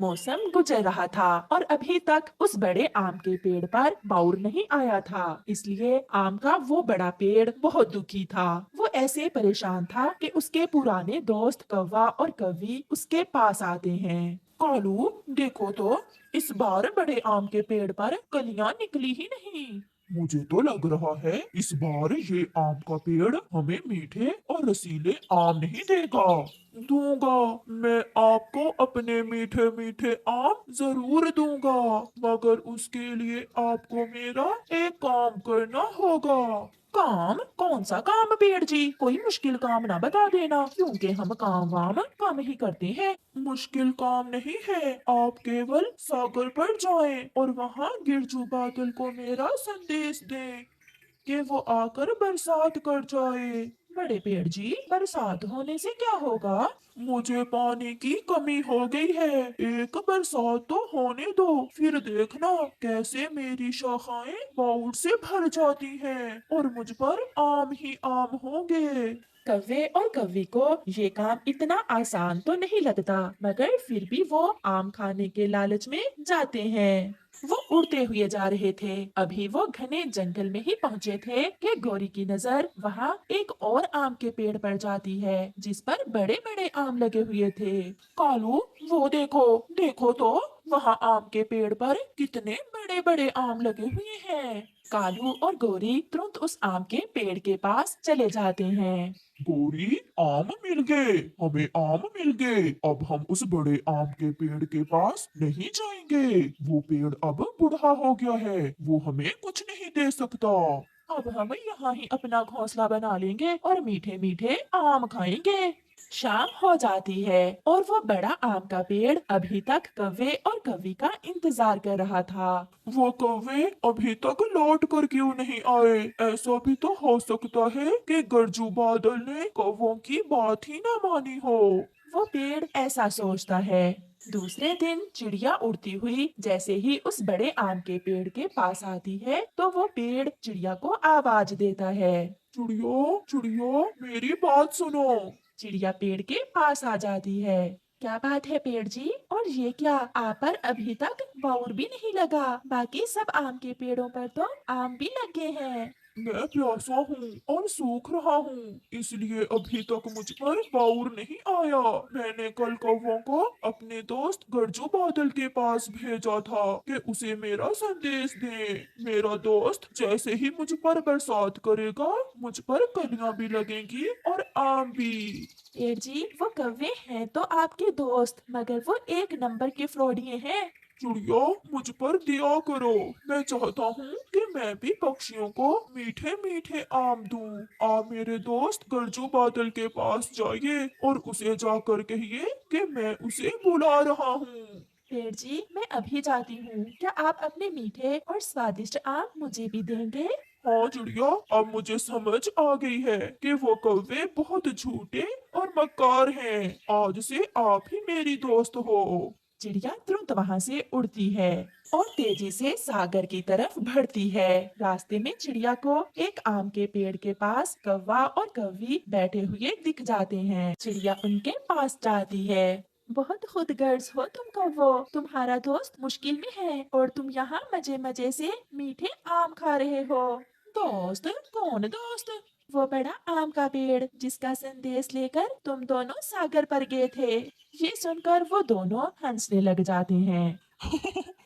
मौसम गुजर रहा था और अभी तक उस बड़े आम के पेड़ पर बाउर नहीं आया था। इसलिए आम का वो बड़ा पेड़ बहुत दुखी था। वो ऐसे परेशान था कि उसके पुराने दोस्त कौवा और कौवी उसके पास आते हैं। कालू, देखो तो, इस बार बड़े आम के पेड़ पर कलियां निकली ही नहीं। मुझे तो लग रहा है इस बार ये आम का पेड़ हमें मीठे और रसीले आम नहीं देगा। दूंगा, मैं आपको अपने मीठे मीठे आम जरूर दूंगा, मगर उसके लिए आपको मेरा एक काम करना होगा। काम? कौन सा काम पेड़ जी? कोई मुश्किल काम ना बता देना, क्योंकि हम काम वाम कम ही करते हैं। मुश्किल काम नहीं है, आप केवल सागर पर जाएं और वहाँ गिरजू बादल को मेरा संदेश दें कि वो आकर बरसात कर जाए। बड़े पेड़ जी, बरसात होने से क्या होगा? मुझे पानी की कमी हो गई है, एक बरसात तो होने दो, फिर देखना कैसे मेरी शाखाएं बाउल से भर जाती हैं और मुझ पर आम ही आम होंगे। कव्वे और कव्वी को ये काम इतना आसान तो नहीं लगता, मगर फिर भी वो आम खाने के लालच में जाते हैं। वो उड़ते हुए जा रहे थे। अभी वो घने जंगल में ही पहुंचे थे कि गौरी की नजर वहाँ एक और आम के पेड़ पर जाती है, जिस पर बड़े बड़े आम लगे हुए थे। कालू, वो देखो, देखो तो, वहाँ आम के पेड़ पर कितने बड़े बड़े आम लगे हुए हैं। कालू और गौरी तुरंत उस आम के पेड़ के पास चले जाते हैं। गौरी, आम मिल गए, हमें आम मिल गए। अब हम उस बड़े आम के पेड़ के पास नहीं जाएंगे। वो पेड़ अब बूढ़ा हो गया है, वो हमें कुछ नहीं दे सकता। अब हम यहाँ ही अपना घोंसला बना लेंगे और मीठे मीठे आम खाएंगे। शाम हो जाती है और वो बड़ा आम का पेड़ अभी तक कौवे और कौवी का इंतजार कर रहा था। वो कौवे अभी तक लौट कर क्यों नहीं आए? ऐसा भी तो हो सकता है कि गरजू बादल ने कौवों की बात ही ना मानी हो। वो पेड़ ऐसा सोचता है। दूसरे दिन चिड़िया उड़ती हुई जैसे ही उस बड़े आम के पेड़ के पास आती है, तो वो पेड़ चिड़िया को आवाज देता है। चिड़िया, चिड़िया, मेरी बात सुनो। चिड़िया पेड़ के पास आ जाती है। क्या बात है पेड़ जी? और ये क्या, आप पर अभी तक बाउर भी नहीं लगा? बाकी सब आम के पेड़ों पर तो आम भी लगे हैं। मैं प्यासा हूँ और सूख रहा हूँ, इसलिए अभी तक मुझ पर बाउर नहीं आया। मैंने कल कौवों को अपने दोस्त गरजू बादल के पास भेजा था कि उसे मेरा संदेश दे। मेरा दोस्त जैसे ही मुझ पर बरसात करेगा, मुझ पर कलियां भी लगेंगी और आम भी। पेड़ जी, वो कौवे हैं तो आपके दोस्त, मगर वो एक नंबर के फ्रॉडिये हैं। चिड़िया, मुझ पर दया करो, मैं चाहता हूँ कि मैं भी पक्षियों को मीठे मीठे आम दूं। आप मेरे दोस्त गरजू बादल के पास जाइए और उसे जाकर कहिए कि मैं उसे बुला रहा हूँ। पेड़ जी, मैं अभी जाती हूँ, क्या आप अपने मीठे और स्वादिष्ट आम मुझे भी देंगे? हाँ चिड़िया, अब मुझे समझ आ गई है कि वो कौवे बहुत झूठे और मक्कार हैं। आज से आप ही मेरी दोस्त हो। चिड़िया तुरंत वहाँ से उड़ती है और तेजी से सागर की तरफ बढ़ती है। रास्ते में चिड़िया को एक आम के पेड़ के पास कौवा और कौवी बैठे हुए दिख जाते हैं। चिड़िया उनके पास जाती है। बहुत खुदगर्ज हो तुम कौवो, तुम्हारा दोस्त मुश्किल में है और तुम यहाँ मजे मजे से मीठे आम खा रहे हो। दोस्त? कौन दोस्त? वो बड़ा आम का पेड़ जिसका संदेश लेकर तुम दोनों सागर पर गए थे। ये सुनकर वो दोनों हंसने लग जाते हैं।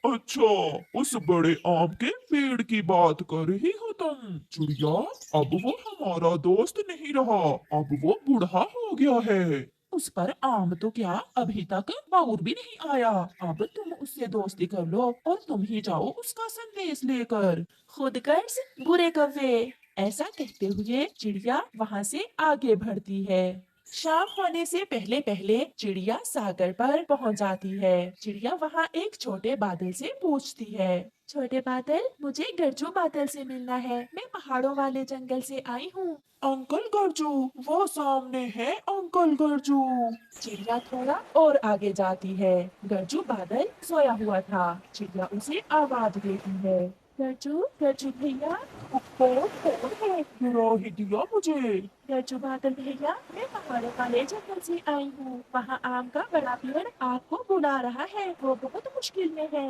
अच्छा, उस बड़े आम के पेड़ की बात कर रही हो तुम? चिड़िया, अब वो हमारा दोस्त नहीं रहा, अब वो बूढ़ा हो गया है। उस पर आम तो क्या, अभी तक बाउर भी नहीं आया। अब तुम उससे दोस्ती कर लो और तुम ही जाओ उसका संदेश लेकर। खुद गर्ज, बुरे कव्वे। ऐसा कहते हुए चिड़िया वहाँ से आगे बढ़ती है। शाम होने से पहले पहले चिड़िया सागर पर पहुंच जाती है। चिड़िया वहाँ एक छोटे बादल से पूछती है। छोटे बादल, मुझे गरजू बादल से मिलना है, मैं पहाड़ों वाले जंगल से आई हूँ। अंकल गरजू, वो सामने है अंकल गरजू। चिड़िया थोड़ा और आगे जाती है। गरजू बादल सोया हुआ था। चिड़िया उसे आवाज देती है। गरजू, गरजू भैया। कौन? कौन है? गिरा ही दिया मुझे। गरजू बादल भैया, मैं बड़े वाले जंगल से आई हूँ। वहाँ आम का बड़ा पेड़ आपको बुला रहा है। वो बहुत मुश्किल में है।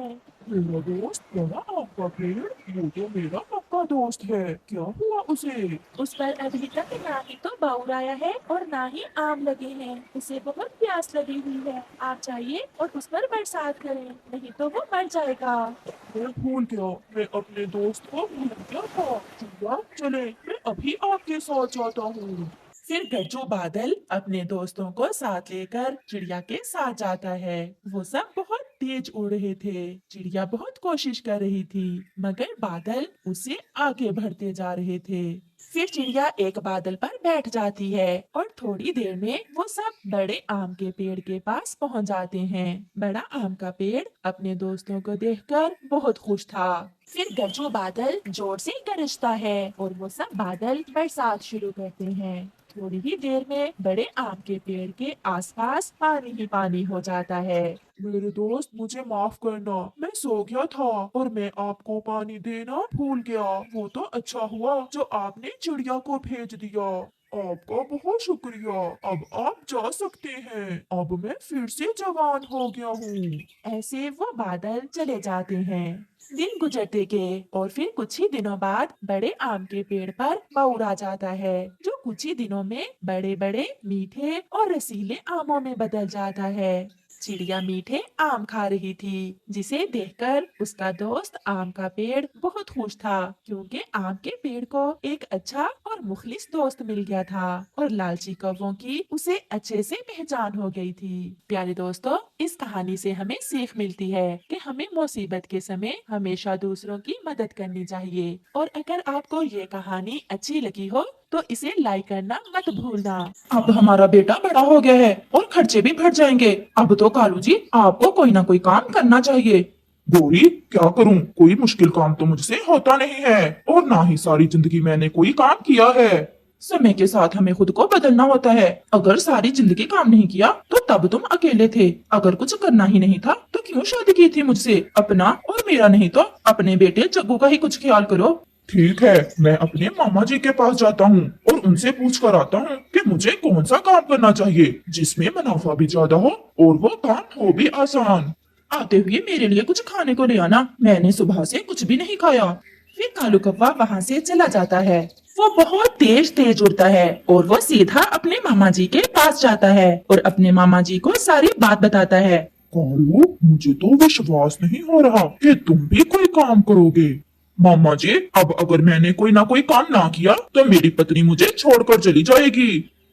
मेरा दोस्त बड़ा आम का पेड़, वो तो मेरा पक्का दोस्त है। क्या हुआ उसे? उस पर अभी तक ना ही तो बाउर आया है और ना ही आम लगे हैं। उसे बहुत प्यास लगी हुई है। आप जाइए और उस पर बरसात करें, नहीं तो वो मर जाएगा। मैं भूल गया, मैं अपने दोस्त को भूल गया था। चिड़िया चले, मैं अभी आपके साथ जाता हूँ। फिर गज्जू बादल अपने दोस्तों को साथ लेकर चिड़िया के साथ जाता है। वो सब बहुत तेज उड़ रहे थे। चिड़िया बहुत कोशिश कर रही थी, मगर बादल उसे आगे बढ़ते जा रहे थे। फिर चिड़िया एक बादल पर बैठ जाती है और थोड़ी देर में वो सब बड़े आम के पेड़ के पास पहुंच जाते हैं। बड़ा आम का पेड़ अपने दोस्तों को देखकर बहुत खुश था। फिर गज्जू बादल जोर से गरजता है और वो सब बादल बरसात शुरू करते हैं। थोड़ी ही देर में बड़े आम के पेड़ के आसपास पानी ही पानी हो जाता है। मेरे दोस्त मुझे माफ करना, मैं सो गया था और मैं आपको पानी देना भूल गया। वो तो अच्छा हुआ जो आपने चिड़िया को भेज दिया। आपका बहुत शुक्रिया। अब आप जा सकते हैं। अब मैं फिर से जवान हो गया हूँ। ऐसे वो बादल चले जाते हैं। दिन गुजरते गए और फिर कुछ ही दिनों बाद बड़े आम के पेड़ पर बौर आ जाता है, जो कुछ ही दिनों में बड़े बड़े मीठे और रसीले आमों में बदल जाता है। चिड़िया मीठे आम खा रही थी, जिसे देखकर उसका दोस्त आम का पेड़ बहुत खुश था, क्योंकि आम के पेड़ को एक अच्छा और मुखलिस दोस्त मिल गया था और लालची कौवों की उसे अच्छे से पहचान हो गई थी। प्यारे दोस्तों, इस कहानी से हमें सीख मिलती है कि हमें मुसीबत के समय हमेशा दूसरों की मदद करनी चाहिए। और अगर आपको ये कहानी अच्छी लगी हो तो इसे लाइक करना मत भूलना। अब हमारा बेटा बड़ा हो गया है और खर्चे भी बढ़ जाएंगे। अब तो कालू जी आपको कोई ना कोई काम करना चाहिए। गौरी, क्या करूं? कोई मुश्किल काम तो मुझसे होता नहीं है और ना ही सारी जिंदगी मैंने कोई काम किया है। समय के साथ हमें खुद को बदलना होता है। अगर सारी जिंदगी काम नहीं किया तो तब तुम अकेले थे। अगर कुछ करना ही नहीं था तो क्यों शादी की थी मुझसे? अपना और मेरा नहीं तो अपने बेटे जग्गू का ही कुछ ख्याल करो। ठीक है, मैं अपने मामा जी के पास जाता हूँ और उनसे पूछ कर आता हूँ कि मुझे कौन सा काम करना चाहिए जिसमें मुनाफा भी ज्यादा हो और वो काम हो भी आसान। आते हुए मेरे लिए कुछ खाने को ले आना, मैंने सुबह से कुछ भी नहीं खाया। फिर कालू कौवा वहाँ से चला जाता है। वो बहुत तेज तेज उड़ता है और वो सीधा अपने मामा जी के पास जाता है और अपने मामा जी को सारी बात बताता है। कालू, मुझे तो विश्वास नहीं हो रहा कि तुम भी कोई काम करोगे। मामा जी, अब अगर मैंने कोई ना कोई काम ना किया तो मेरी पत्नी मुझे छोड़कर चली जाएगी।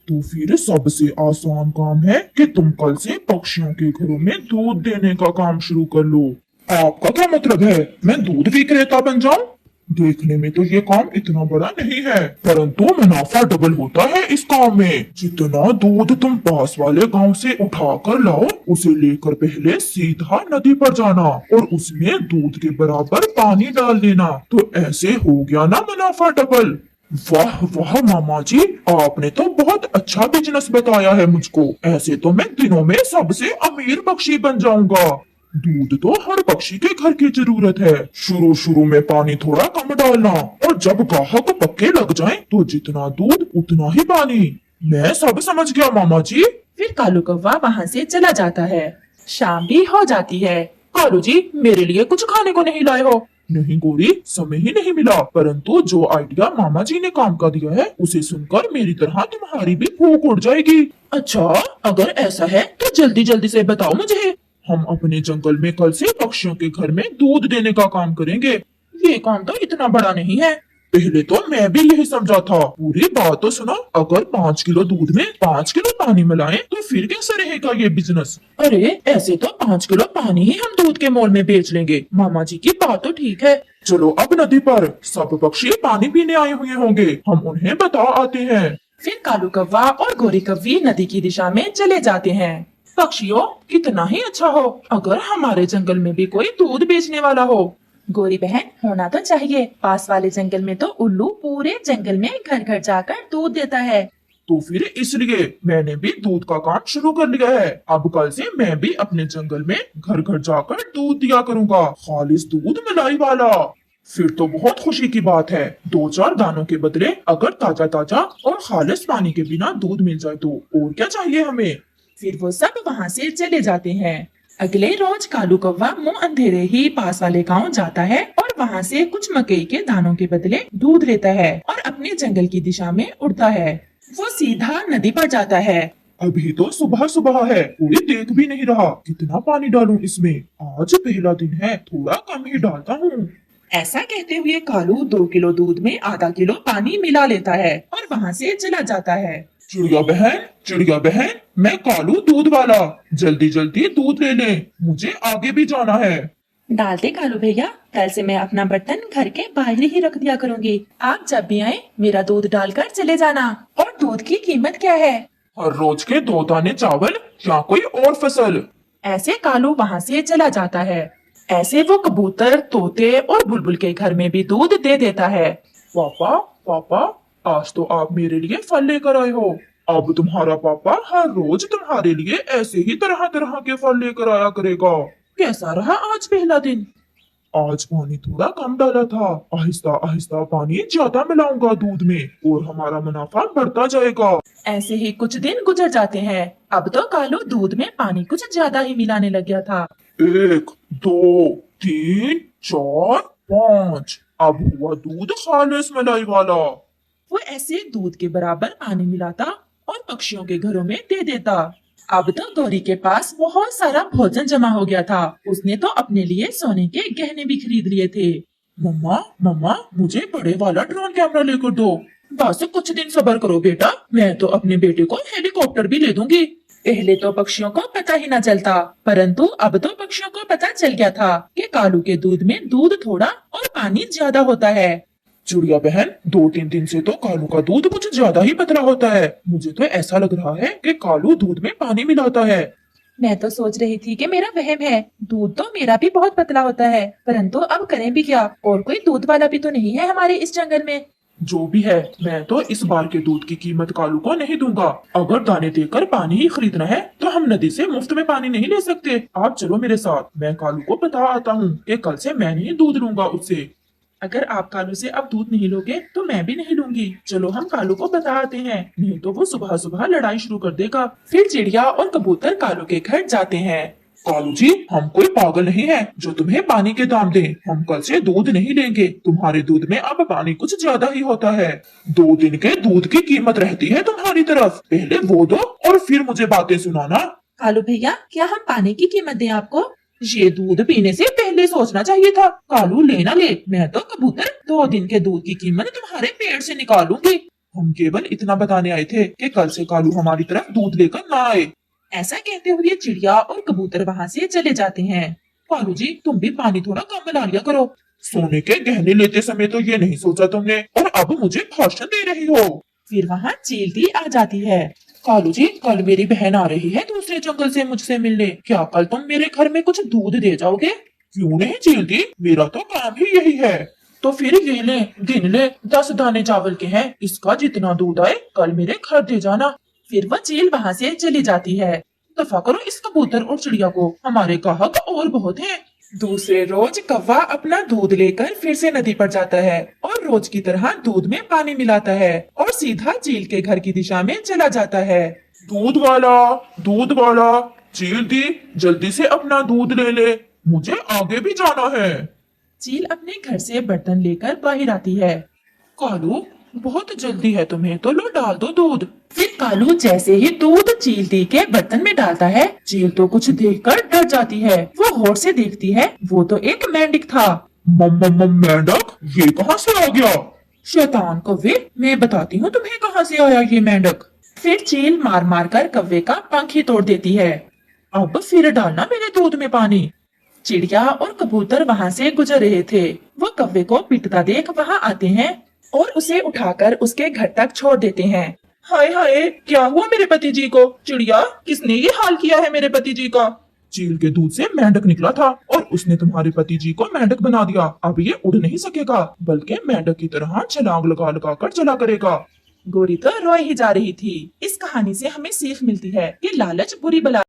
तो फिर सबसे आसान काम है कि तुम कल से पक्षियों के घरों में दूध देने का काम शुरू कर लो। आपका क्या मतलब है, मैं दूध विक्रेता बन जाऊं? देखने में तो ये काम इतना बड़ा नहीं है, परंतु मुनाफा डबल होता है इस काम में। जितना दूध तुम पास वाले गांव से उठा कर लाओ, उसे लेकर पहले सीधा नदी पर जाना और उसमें दूध के बराबर पानी डाल देना, तो ऐसे हो गया ना मुनाफा डबल। वाह वाह मामा जी, आपने तो बहुत अच्छा बिजनेस बताया है मुझको। ऐसे तो मैं दिनों में सबसे अमीर पक्षी बन जाऊंगा। दूध तो हर पक्षी के घर की जरूरत है। शुरू शुरू में पानी थोड़ा कम डालना और जब गाहक पक्के लग जाएं तो जितना दूध उतना ही पानी। मैं सब समझ गया मामा जी। फिर कालू कौवा वहाँ से चला जाता है। शाम भी हो जाती है। कालू जी, मेरे लिए कुछ खाने को नहीं लाए हो? नहीं गोरी, समय ही नहीं मिला, परंतु जो आइडिया मामा जी ने काम का दिया है उसे सुनकर मेरी तरह तुम्हारी भी भूख उड़ जाएगी। अच्छा, अगर ऐसा है तो जल्दी जल्दी से बताओ मुझे। हम अपने जंगल में कल से पक्षियों के घर में दूध देने का काम करेंगे। ये काम तो इतना बड़ा नहीं है। पहले तो मैं भी यही समझा था। पूरी बात तो सुनो, अगर 5 किलो दूध में 5 किलो पानी मिलाएं तो फिर कैसे रहेगा ये बिजनेस? अरे ऐसे तो 5 किलो पानी ही हम दूध के मोल में बेच लेंगे। मामा जी की बात तो ठीक है। चलो अब नदी पर सब पक्षी पानी पीने आए हुए होंगे, हम उन्हें बता आते हैं। फिर कालू कौवा और गोरी कौवी नदी की दिशा में चले जाते हैं। पक्षियों, कितना ही अच्छा हो अगर हमारे जंगल में भी कोई दूध बेचने वाला हो। गोरी बहन, होना तो चाहिए। पास वाले जंगल में तो उल्लू पूरे जंगल में घर घर जाकर दूध देता है। तो फिर इसलिए मैंने भी दूध का काम शुरू कर लिया है। अब कल से मैं भी अपने जंगल में घर घर जाकर दूध दिया करूँगा, खालिस दूध मलाई वाला। फिर तो बहुत खुशी की बात है। 2-4 दानों के बदले अगर ताजा ताजा और खालिस पानी के बिना दूध मिल जाए तो और क्या चाहिए हमें। फिर वो सब वहाँ से चले जाते हैं। अगले रोज कालू कौवा मुंह अंधेरे ही पास वाले गांव जाता है और वहाँ से कुछ मकई के दानों के बदले दूध लेता है और अपने जंगल की दिशा में उड़ता है। वो सीधा नदी पर जाता है। अभी तो सुबह सुबह है, कोई देख भी नहीं रहा। कितना पानी डालूं इसमें? आज पहला दिन है, थोड़ा कम ही डालता हूँ। ऐसा कहते हुए कालू 2 किलो दूध में आधा किलो पानी मिला लेता है और वहाँ से चला जाता है। चिड़िया बहन, मैं कालू दूध वाला, जल्दी जल्दी दूध ले ले, मुझे आगे भी जाना है। डालते कालू भैया, कल से मैं अपना बर्तन घर के बाहर ही रख दिया करूँगी। आप जब भी आए मेरा दूध डालकर चले जाना। और दूध की कीमत क्या है? हर रोज के 2 दाने चावल या कोई और फसल। ऐसे कालू वहाँ से चला जाता है। ऐसे वो कबूतर, तोते और बुलबुल के घर में भी दूध दे देता है। पापा, आज तो आप मेरे लिए फल लेकर आए हो। अब तुम्हारा पापा हर रोज तुम्हारे लिए ऐसे ही तरह तरह के फल लेकर आया करेगा। कैसा रहा आज पहला दिन? आज पानी थोड़ा कम डाला था, आहिस्ता आहिस्ता पानी ज्यादा मिलाऊंगा दूध में और हमारा मुनाफा बढ़ता जाएगा। ऐसे ही कुछ दिन गुजर जाते हैं। अब तो कालू दूध में पानी कुछ ज्यादा ही मिलाने लग गया था। 1, 2, 3, 4, 5। अब हुआ दूध खालिस मलाई वाला। वो ऐसे दूध के बराबर पानी मिलाता और पक्षियों के घरों में दे देता। अब तो गौरी के पास बहुत सारा भोजन जमा हो गया था। उसने तो अपने लिए सोने के गहने भी खरीद लिए थे। मम्मा, मुझे बड़े वाला ड्रोन कैमरा लेकर दो। बस कुछ दिन सब्र करो बेटा, मैं तो अपने बेटे को हेलीकॉप्टर भी ले दूंगी। पहले तो पक्षियों को पता ही न चलता, परंतु अब तो पक्षियों को पता चल गया था कि कालू के दूध में दूध थोड़ा और पानी ज्यादा होता है। चिड़िया बहन, 2-3 दिन से तो कालू का दूध कुछ ज्यादा ही पतला होता है। मुझे तो ऐसा लग रहा है कि कालू दूध में पानी मिलाता है। मैं तो सोच रही थी कि मेरा वहम है। दूध तो मेरा भी बहुत पतला होता है, परंतु अब करें भी क्या, और कोई दूध वाला भी तो नहीं है हमारे इस जंगल में। जो भी है, मैं तो इस बार के दूध की कीमत कालू को नहीं दूंगा। अगर दाने देकर पानी ही खरीदना है तो हम नदी से मुफ्त में पानी नहीं ले सकते। आप चलो मेरे साथ, मैं कालू को बता आता हूँ कि कल से मैं नहीं दूध लूंगा उससे। अगर आप कालू से अब दूध नहीं लोगे तो मैं भी नहीं लूंगी। चलो हम कालू को बता आते हैं, नहीं तो वो सुबह सुबह लड़ाई शुरू कर देगा। फिर चिड़िया और कबूतर कालू के घर जाते हैं। कालू जी, हम कोई पागल नहीं है जो तुम्हें पानी के दाम दे। हम कल से दूध नहीं लेंगे। तुम्हारे दूध में अब पानी कुछ ज्यादा ही होता है। 2 दिन के दूध की कीमत रहती है तुम्हारी तरफ। पहले वो दो और फिर मुझे बातें सुनाना। कालू भैया, क्या हम पानी की कीमत दें आपको? ये दूध पीने से पहले सोचना चाहिए था। कालू लेना ले, मैं तो कबूतर 2 दिन के दूध की कीमत तुम्हारे पेड़ से निकालूंगी। हम केवल इतना बताने आए थे कि कल से कालू हमारी तरफ दूध लेकर ना आए। ऐसा कहते हुए चिड़िया और कबूतर वहाँ से चले जाते हैं। कालू जी, तुम भी पानी थोड़ा कम मिला लिया करो। सोने के गहने लेते समय तो ये नहीं सोचा तुमने, और अब मुझे भाषण दे रही हो। फिर वहाँ चीलती आ जाती है। कालू जी, कल मेरी बहन आ रही है दूसरे जंगल से मुझसे मिलने। क्या कल तुम मेरे घर में कुछ दूध दे जाओगे? क्यों नहीं चीलती, मेरा तो काम ही यही है। तो फिर ये ले, गिन ले, 10 दाने चावल के हैं। इसका जितना दूध आए कल मेरे घर दे जाना। फिर वह चील वहाँ से चली जाती है। दफा करो इस कबूतर और चिड़िया को, हमारे ग्राहक और बहुत हैं। दूसरे रोज कौवा अपना दूध लेकर फिर से नदी पर जाता है और रोज की तरह दूध में पानी मिलाता है और सीधा चील के घर की दिशा में चला जाता है। दूध वाला, चील दी, जल्दी से अपना दूध ले ले, मुझे आगे भी जाना है। चील अपने घर से बर्तन लेकर बाहर आती है। कालू, बहुत जल्दी है तुम्हें, तो लो डाल दो दूध। फिर कालू जैसे ही दूध चील दी के बर्तन में डालता है, चील तो कुछ देखकर डर जाती है। वो गौर से देखती है, वो तो एक मेंढक था। मेंढक, ये कहाँ से आ गया? शैतान कौवे, मैं बताती हूँ तुम्हें कहाँ से आया ये मेंढक। फिर चील मार मार कर कौवे का पंख ही तोड़ देती है। अब फिर डालना मेरे दूध में पानी। चिड़िया और कबूतर वहाँ से गुजर रहे थे। वो कौवे को पिटता देख वहाँ आते हैं और उसे उठाकर उसके घर तक छोड़ देते हैं। हाय हाय, क्या हुआ मेरे पति जी को? चिड़िया, किसने ये हाल किया है मेरे पति जी का? चील के दूध से मेंढक निकला था और उसने तुम्हारे पति जी को मेंढक बना दिया। अब ये उड़ नहीं सकेगा, बल्कि मेंढक की तरह छलांग लगा लगा कर चला करेगा। गोरी तो रोए ही जा रही थी। इस कहानी से हमें सीख मिलती है कि लालच बुरी बला